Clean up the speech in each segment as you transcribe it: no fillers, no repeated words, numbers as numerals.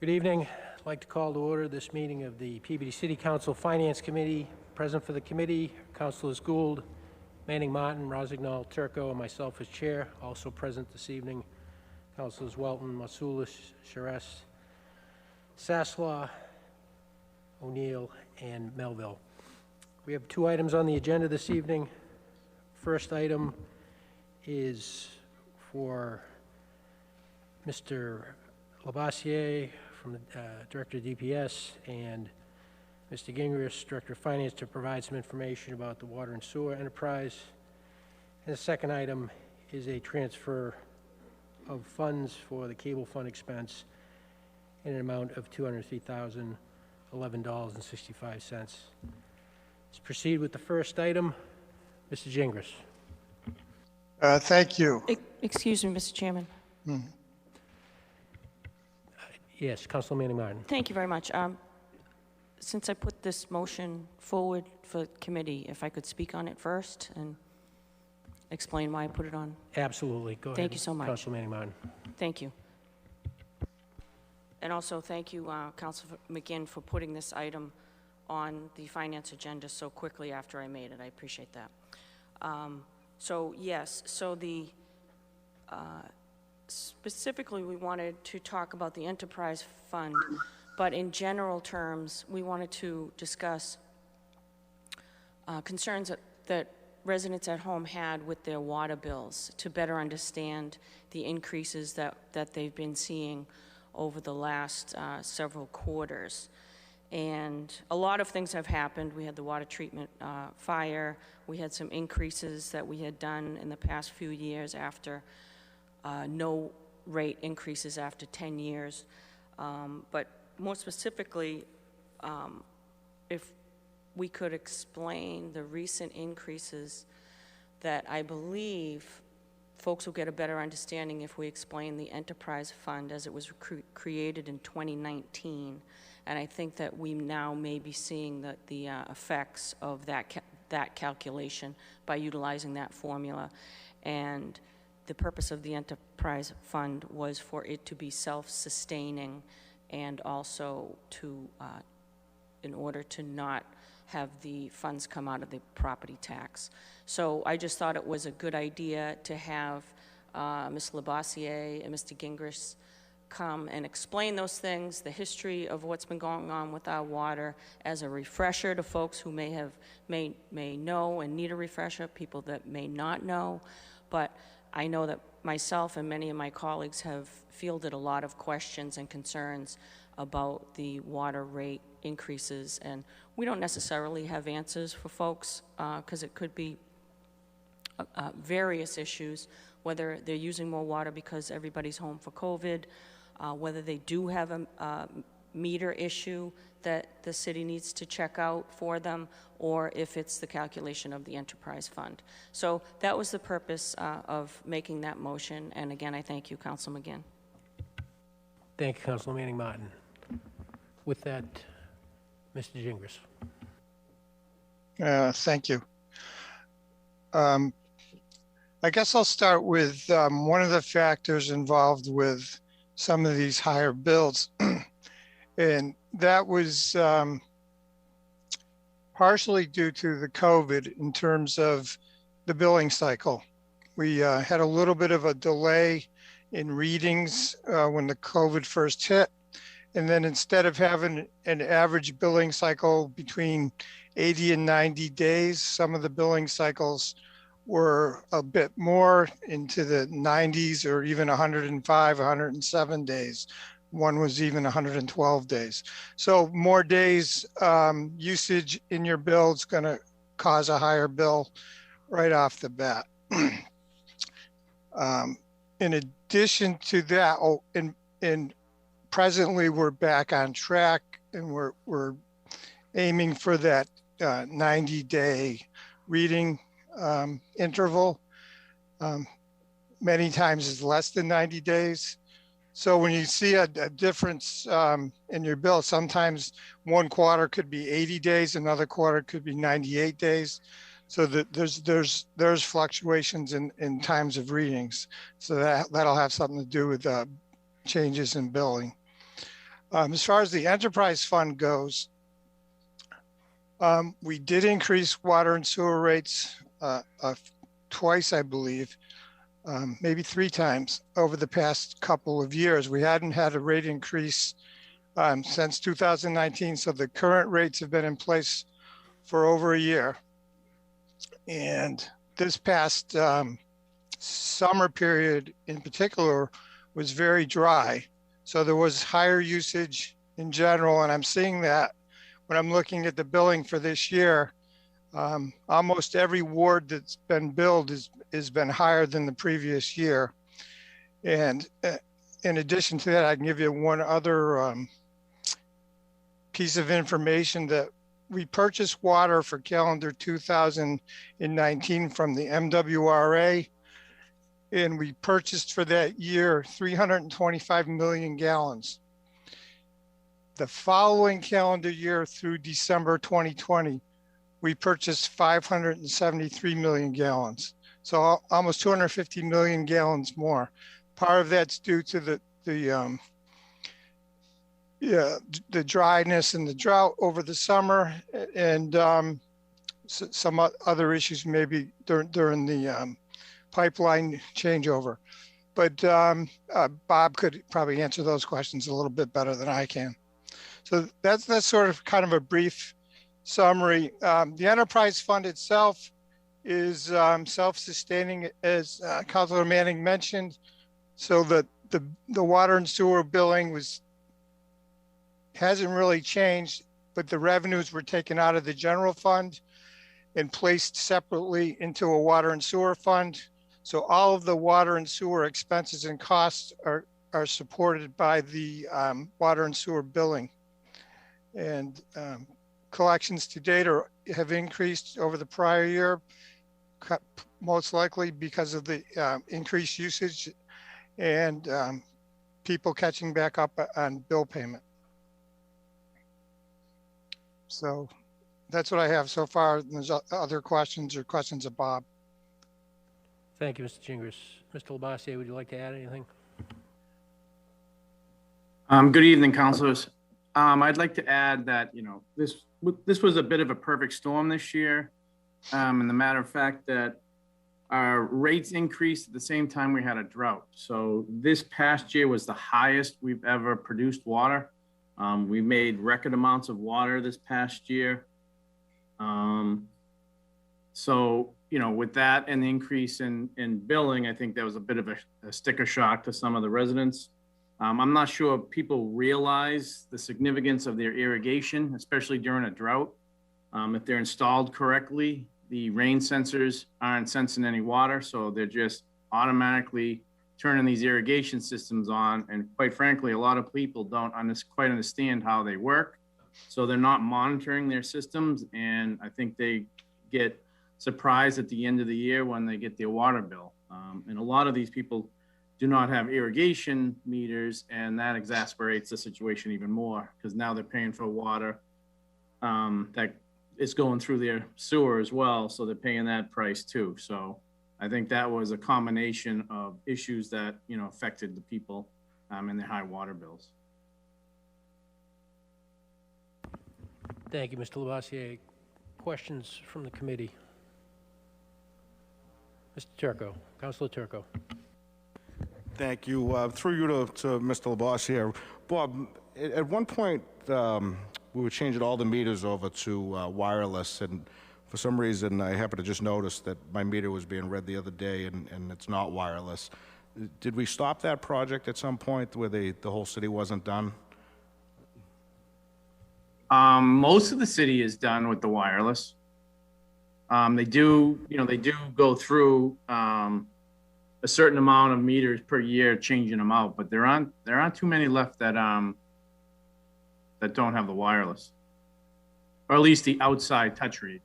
Good evening. I'd like to call to order this meeting of the Peabody City Council Finance Committee. Present for the committee, Councilors Gould, Manning Martin, Rosignol, Turco, and myself as chair. Also present this evening, Councilors Welton, Masulis, Charest, Sasslaw, O'Neill, and Melville. We have two items on the agenda this evening. First item is for Mr. Labossiere from the Director of DPS and Mr. Gingrich, Director of Finance, to provide some information about the water and sewer enterprise. And the second item is a transfer of funds for the cable fund expense in an amount of $203,011.65. Let's proceed with the first item. Mr. Gingrich. Thank you. Excuse me, Mr. Chairman. Yes, Councilor Manning Martin. Thank you very much. Since I put this motion forward for committee, if I could speak on it first and explain why I put it on. Absolutely. Go ahead. Thank you so much. Councilor Manning Martin. Thank you. And also thank you, Councilor McGinn, for putting this item on the finance agenda so quickly after I made it. I appreciate that. So yes, so the specifically we wanted to talk about the enterprise fund, but in general terms, we wanted to discuss concerns that residents at home had with their water bills to better understand the increases that they've been seeing over the last several quarters. And a lot of things have happened. We had the water treatment fire. We had some increases that we had done in the past few years after no rate increases after 10 years. But more specifically, if we could explain the recent increases that I believe folks will get a better understanding if we explain the enterprise fund as it was created in 2019. And I think that we now may be seeing the effects of that calculation by utilizing that formula. And the purpose of the enterprise fund was for it to be self-sustaining and also to, in order to not have the funds come out of the property tax. So I just thought it was a good idea to have Ms. Labossiere and Mr. Gingrich come and explain those things, the history of what's been going on with our water, as a refresher to folks who may know and need a refresher, people that may not know. But I know that myself and many of my colleagues have fielded a lot of questions and concerns about the water rate increases, and we don't necessarily have answers for folks because it could be various issues, whether they're using more water because everybody's home for COVID, whether they do have a meter issue that the city needs to check out for them, or if it's the calculation of the enterprise fund. So that was the purpose of making that motion, and again, I thank you, Council McGinn. Thank you, Councilor Manning Martin. With that, Mr. Gingrich. Thank you. I guess I'll start with one of the factors involved with some of these higher bills. And that was partially due to the COVID in terms of the billing cycle. We had a little bit of a delay in readings when the COVID first hit. And then instead of having an average billing cycle between 80 and 90 days, some of the billing cycles were a bit more into the 90s or even 105, 107 days. One was even 112 days. So more days usage in your bill is going to cause a higher bill right off the bat. In addition to that, in presently we're back on track and we're aiming for that 90-day reading interval. Many times it's less than 90 days. So when you see a difference in your bill, sometimes one quarter could be 80 days, another quarter could be 98 days. So that there's fluctuations in times of readings. So that'll have something to do with changes in billing. As far as the enterprise fund goes, we did increase water and sewer rates twice, I believe, maybe 3 times over the past couple of years. We hadn't had a rate increase since 2019, so the current rates have been in place for over a year. And this past summer period in particular was very dry. So there was higher usage in general, and I'm seeing that when I'm looking at the billing for this year. Almost every ward that's been billed has been higher than the previous year. And in addition to that, I can give you one other piece of information that we purchased water for calendar 2019 from the MWRA, and we purchased for that year 325 million gallons. The following calendar year through December 2020, we purchased 573 million gallons. So almost 250 million gallons more. Part of that's due to the dryness and the drought over the summer, and some other issues maybe during the pipeline changeover. But Bob could probably answer those questions a little bit better than I can. So that's sort of kind of a brief summary. The enterprise fund itself is self-sustaining, as Councilor Manning mentioned, so that the water and sewer billing hasn't really changed, but the revenues were taken out of the general fund and placed separately into a water and sewer fund. So all of the water and sewer expenses and costs are supported by the water and sewer billing. And collections to date have increased over the prior year, most likely because of the increased usage and people catching back up on bill payment. So that's what I have so far. There's other questions or questions of Bob. Thank you, Mr. Gingras. Mr. Labossiere, would you like to add anything? Good evening, councilors. I'd like to add that, this was a bit of a perfect storm this year. And the matter of fact that our rates increased at the same time we had a drought. So this past year was the highest we've ever produced water. We made record amounts of water this past year. So, with that and the increase in billing, I think that was a bit of a sticker shock to some of the residents. I'm not sure people realize the significance of their irrigation, especially during a drought. If they're installed correctly, the rain sensors aren't sensing any water, so they're just automatically turning these irrigation systems on. And quite frankly, a lot of people don't quite understand how they work. So they're not monitoring their systems. And I think they get surprised at the end of the year when they get their water bill. And a lot of these people do not have irrigation meters, and that exasperates the situation even more because now they're paying for water that is going through their sewer as well. So they're paying that price too. So I think that was a combination of issues that, affected the people and their high water bills. Thank you, Mr. Labossiere. Questions from the committee? Mr. Turco, Councilor Turco. Thank you. Through you to Mr. Labossiere. Bob, at one point, we were changing all the meters over to wireless, and for some reason, I happened to just notice that my meter was being read the other day, and it's not wireless. Did we stop that project at some point where the whole city wasn't done? Most of the city is done with the wireless. They do go through a certain amount of meters per year, changing them out, but there aren't too many left that don't have the wireless, or at least the outside touch read.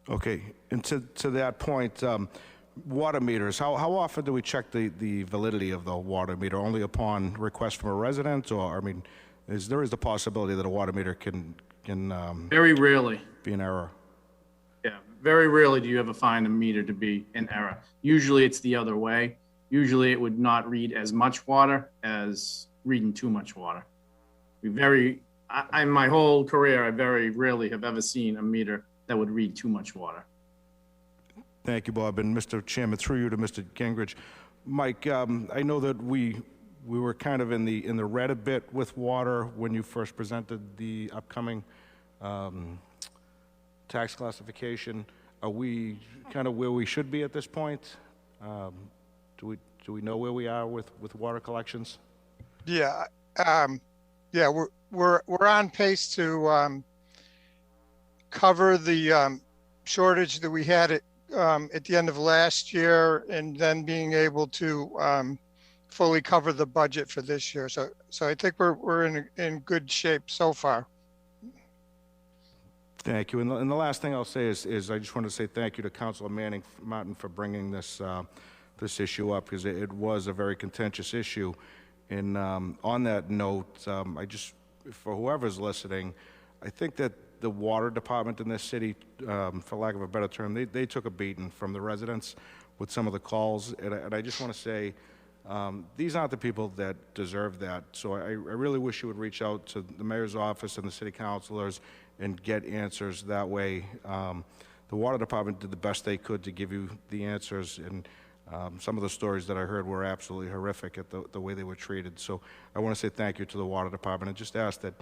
Okay, and to that point, water meters, how often do we check the validity of the water meter? Only upon request from a resident, or, there is the possibility that a water meter can Very rarely. be in error? Yeah, very rarely do you ever find a meter to be in error. Usually it's the other way. Usually it would not read as much water as reading too much water. In my whole career, I very rarely have ever seen a meter that would read too much water. Thank you, Bob. And Mr. Chairman, through you to Mr. Gingrich. Mike, I know that we were kind of in the red a bit with water when you first presented the upcoming tax classification. Are we kind of where we should be at this point? Do we know where we are with water collections? Yeah, yeah, we're on pace to cover the shortage that we had at the end of last year, and then being able to fully cover the budget for this year. So I think we're in good shape so far. Thank you. And the last thing I'll say is I just want to say thank you to Councilor Martin for bringing this this issue up, because it was a very contentious issue. And on that note, for whoever's listening, I think that the water department in this city, for lack of a better term, they took a beating from the residents with some of the calls. And I just want to say, these aren't the people that deserve that. So I really wish you would reach out to the mayor's office and the city councilors and get answers that way. The water department did the best they could to give you the answers, and some of the stories that I heard were absolutely horrific at the way they were treated. So I want to say thank you to the water department, and just ask that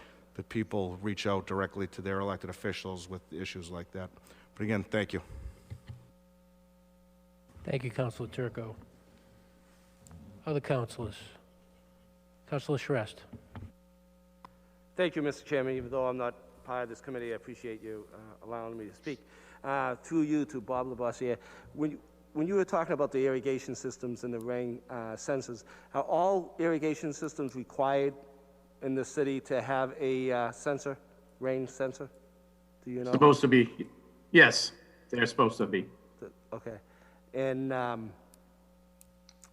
people reach out directly to their elected officials with issues like that. But again, thank you. Thank you, Councilor Turco. Other councilors? Councilor Shrest. Thank you, Mr. Chairman. Even though I'm not part of this committee, I appreciate you allowing me to speak. Through you to Bob Labossiere, when you were talking about the irrigation systems and the rain sensors, are all irrigation systems required in the city to have a sensor, rain sensor? Do you know? Supposed to be, yes, they're supposed to be. Okay. And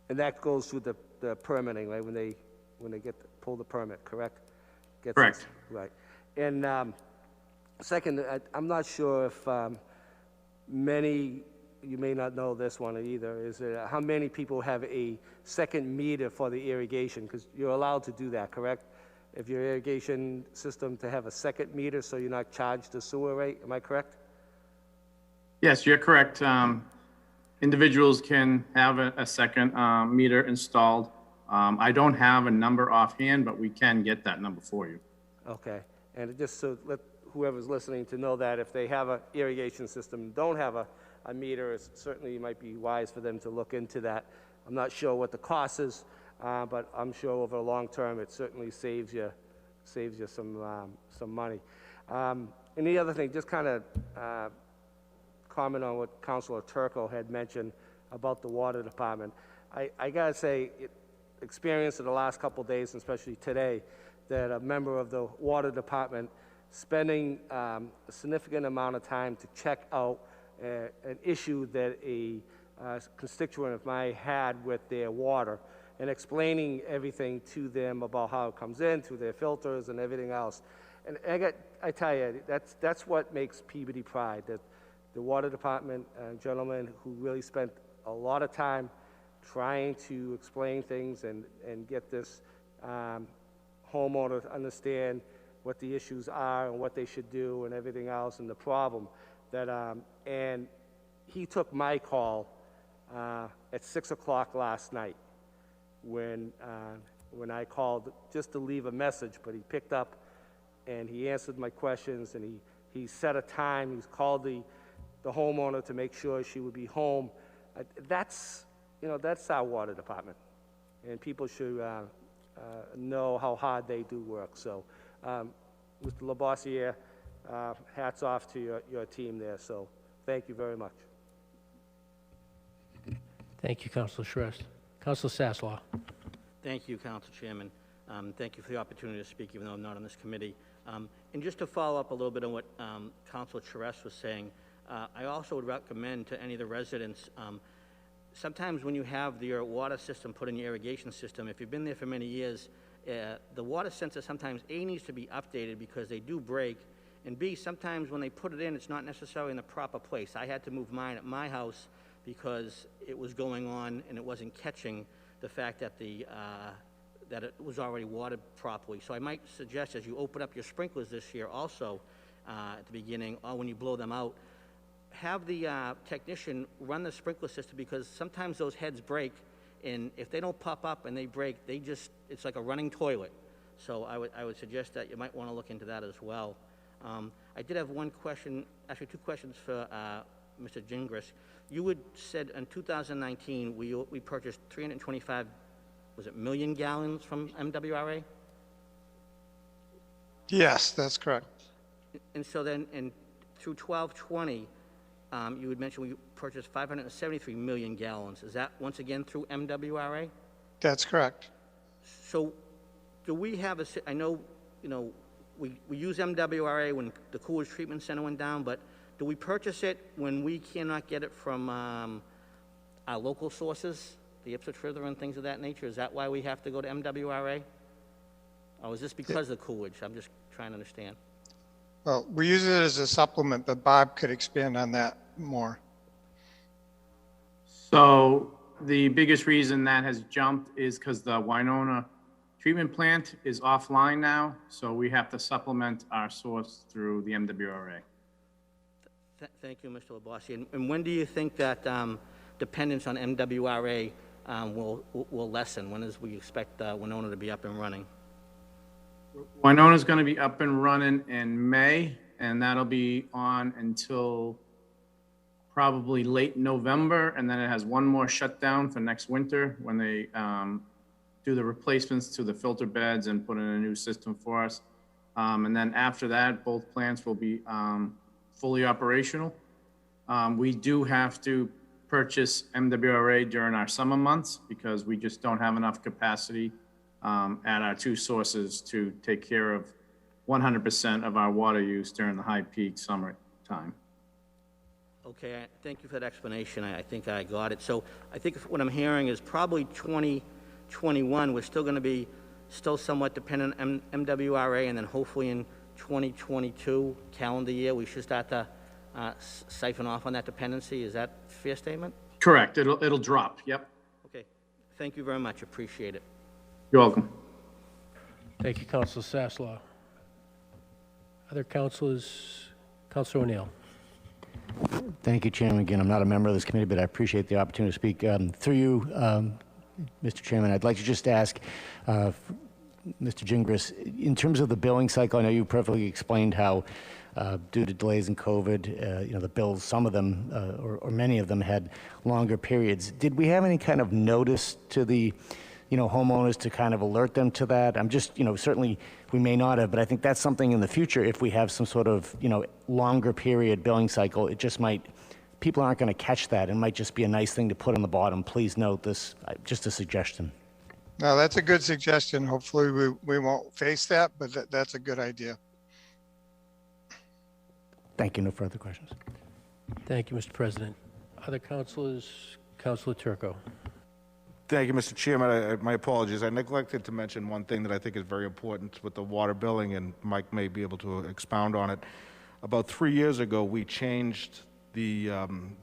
that goes through the permitting, right? When they pull the permit, correct? Correct. Right. And second, I'm not sure if many, you may not know this one either, is how many people have a second meter for the irrigation? Because you're allowed to do that, correct? If your irrigation system to have a second meter so you're not charged the sewer rate, am I correct? Yes, you're correct. Individuals can have a second meter installed. I don't have a number offhand, but we can get that number for you. Okay. And just so let whoever's listening to know that if they have an irrigation system, don't have a meter, it certainly might be wise for them to look into that. I'm not sure what the cost is, but I'm sure over a long term it certainly saves you some money. And the other thing, just kind of comment on what Councilor Turco had mentioned about the water department. I gotta say, experience in the last couple of days, especially today, that a member of the water department spending a significant amount of time to check out an issue that a constituent of mine had with their water, and explaining everything to them about how it comes in, through their filters and everything else. And I tell you, that's what makes Peabody Pride, that the water department gentleman who really spent a lot of time trying to explain things and get this homeowner to understand what the issues are and what they should do and everything else and the problem. And he took my call at 6 o'clock last night when I called just to leave a message, but he picked up and he answered my questions, and he set a time. He's called the homeowner to make sure she would be home. That's our water department, and people should know how hard they do work. So, Mr. Labossiere, hats off to your team there. So, thank you very much. Thank you, Councilor Shrest. Councilor Sasslaw. Thank you, Council Chairman. Thank you for the opportunity to speak, even though I'm not on this committee. And just to follow up a little bit on what Councilor Shrest was saying, I also would recommend to any of the residents, sometimes when you have your water system put in your irrigation system, if you've been there for many years, the water sensor sometimes, A, needs to be updated because they do break, and B, sometimes when they put it in, it's not necessarily in the proper place. I had to move mine at my house because it was going on and it wasn't catching the fact that the that it was already watered properly. So I might suggest as you open up your sprinklers this year also, at the beginning, or when you blow them out, have the technician run the sprinkler system, because sometimes those heads break, and if they don't pop up and they break, it's like a running toilet. So I would suggest that you might want to look into that as well. I did have one question, actually two questions for Mr. Gingras. You had said in 2019, we purchased 325, was it million gallons from MWRA? Yes, that's correct. And so then, through 12/20, you had mentioned we purchased 573 million gallons. Is that once again through MWRA? That's correct. So, do we have I know, we use MWRA when the Coolidge Treatment Center went down, but do we purchase it when we cannot get it from our local sources, the Ipswich River and things of that nature? Is that why we have to go to MWRA? Or is this because of Coolidge? I'm just trying to understand. Well, we use it as a supplement, but Bob could expand on that more. So the biggest reason that has jumped is because the Winona treatment plant is offline now, so we have to supplement our source through the MWRA. Thank you, Mr. LaBossi. And when do you think that dependence on MWRA will lessen? When we expect Winona to be up and running? Winona's going to be up and running in May, and that'll be on until probably late November, and then it has one more shutdown for next winter when they do the replacements to the filter beds and put in a new system for us. And then after that, both plants will be fully operational. We do have to purchase MWRA during our summer months because we just don't have enough capacity at our two sources to take care of 100% of our water use during the high peak summer time. Okay, thank you for that explanation. I think I got it. So I think what I'm hearing is probably 2021, we're still going to be somewhat dependent on MWRA, and then hopefully in 2022 calendar year, we should start to siphon off on that dependency. Is that a fair statement? Correct. It'll drop. Yep. Okay. Thank you very much. Appreciate it. You're welcome. Thank you, Councilor Sasslaw. Other councilors? Councilor O'Neill. Thank you, Chairman. Again, I'm not a member of this committee, but I appreciate the opportunity to speak. Through you, Mr. Chairman, I'd like to just ask Mr. Gingras, in terms of the billing cycle, I know you perfectly explained how due to delays in COVID, the bills, some of them, or many of them had longer periods. Did we have any kind of notice to the homeowners to kind of alert them to that? I'm just, certainly we may not have, but I think that's something in the future, if we have some sort of, longer period billing cycle, it just might, people aren't going to catch that. It might just be a nice thing to put on the bottom. Please note this, just a suggestion. No, that's a good suggestion. Hopefully we won't face that, but that's a good idea. Thank you. No further questions. Thank you, Mr. President. Other councilors? Councilor Turco. Thank you, Mr. Chairman. My apologies. I neglected to mention one thing that I think is very important with the water billing, and Mike may be able to expound on it. About 3 years ago, we changed the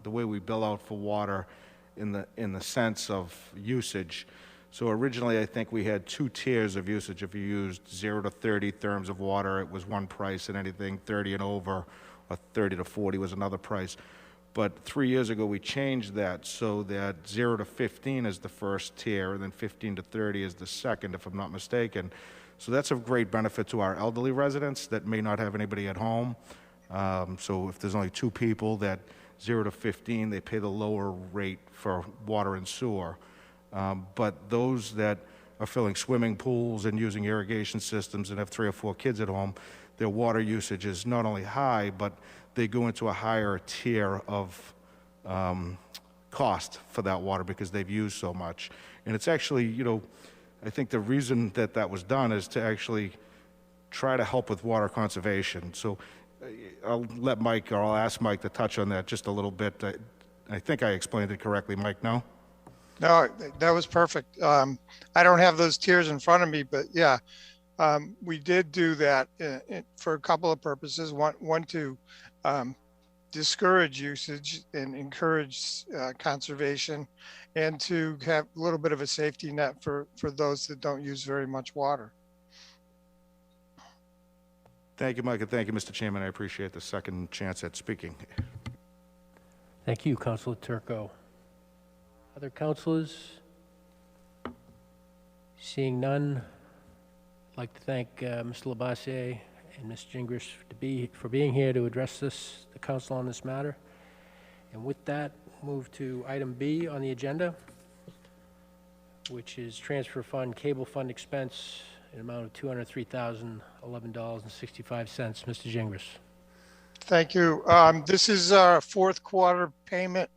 way we bill out for water in the sense of usage. So originally, I think we had 2 tiers of usage. If you used 0 to 30 therms of water, it was one price, and anything 30 and over, or 30 to 40 was another price. But 3 years ago, we changed that so that 0 to 15 is the first tier, and then 15 to 30 is the second, if I'm not mistaken. So that's of great benefit to our elderly residents that may not have anybody at home. So if there's only 2 people, that 0 to 15, they pay the lower rate for water and sewer. But those that are filling swimming pools and using irrigation systems and have 3 or 4 kids at home, their water usage is not only high, but they go into a higher tier of cost for that water because they've used so much. And it's actually, I think the reason that was done is to actually try to help with water conservation. So I'll let Mike, or I'll ask Mike to touch on that just a little bit. I think I explained it correctly, Mike, no? No, that was perfect. I don't have those tiers in front of me, but yeah, we did do that for a couple of purposes. One to discourage usage and encourage conservation, and to have a little bit of a safety net for those that don't use very much water. Thank you, Mike, and thank you, Mr. Chairman. I appreciate the second chance at speaking. Thank you, Councilor Turco. Other councilors? Seeing none, I'd like to thank Mr. Labossiere and Ms. Gingras for being here to address the council on this matter. And with that, move to item B on the agenda, which is transfer fund, cable fund expense, an amount of $203,011.65. Mr. Gingras. Thank you. This is our fourth quarter payment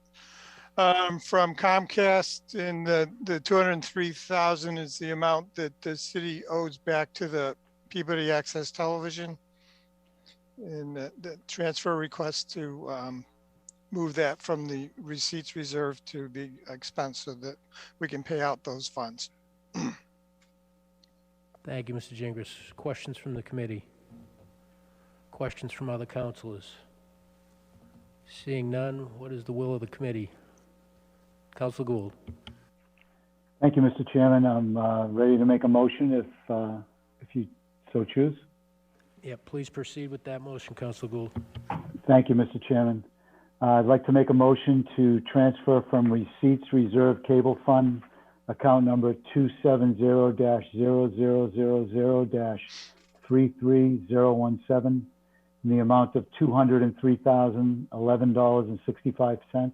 from Comcast, and the 203,000 is the amount that the city owes back to the Peabody Access Television. And the transfer request to move that from the receipts reserve to the expense so that we can pay out those funds. Thank you, Mr. Gingras. Questions from the committee? Questions from other councilors? Seeing none, what is the will of the committee? Councilor Gould. Thank you, Mr. Chairman. I'm ready to make a motion if you so choose. Yeah, please proceed with that motion, Councilor Gould. Thank you, Mr. Chairman. I'd like to make a motion to transfer from Receipts Reserve Cable Fund, account number 270-0000-33017, in the amount of $203,011.65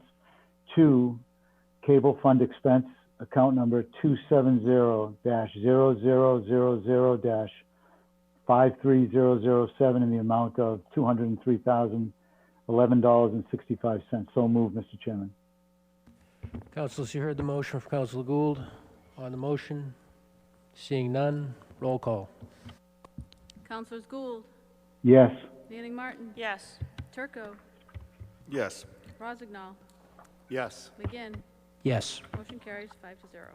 to Cable Fund Expense, account number 270-0000-53007, in the amount of $203,011.65. So moved, Mr. Chairman. Councilors, you heard the motion from Councilor Gould. On the motion, seeing none, roll call. Councilors Gould, Yes. Manning Martin, Yes. Turco, Yes. Rozignol, Yes. McGinn. Yes. Motion carries 5-0.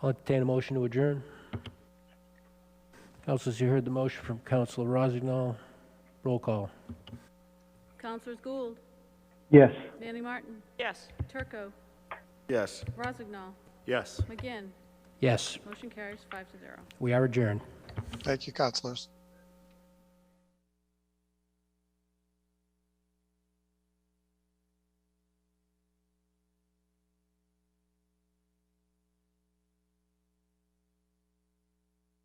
I'll entertain a motion to adjourn. Councilors, you heard the motion from Councilor Rozignol. Roll call. Councilors Gould, Yes. Manning Martin, Yes. Turco, Yes. Rozignol, Yes. McGinn. Yes, Motion carries 5-0. we are adjourned. Thank you, councilors.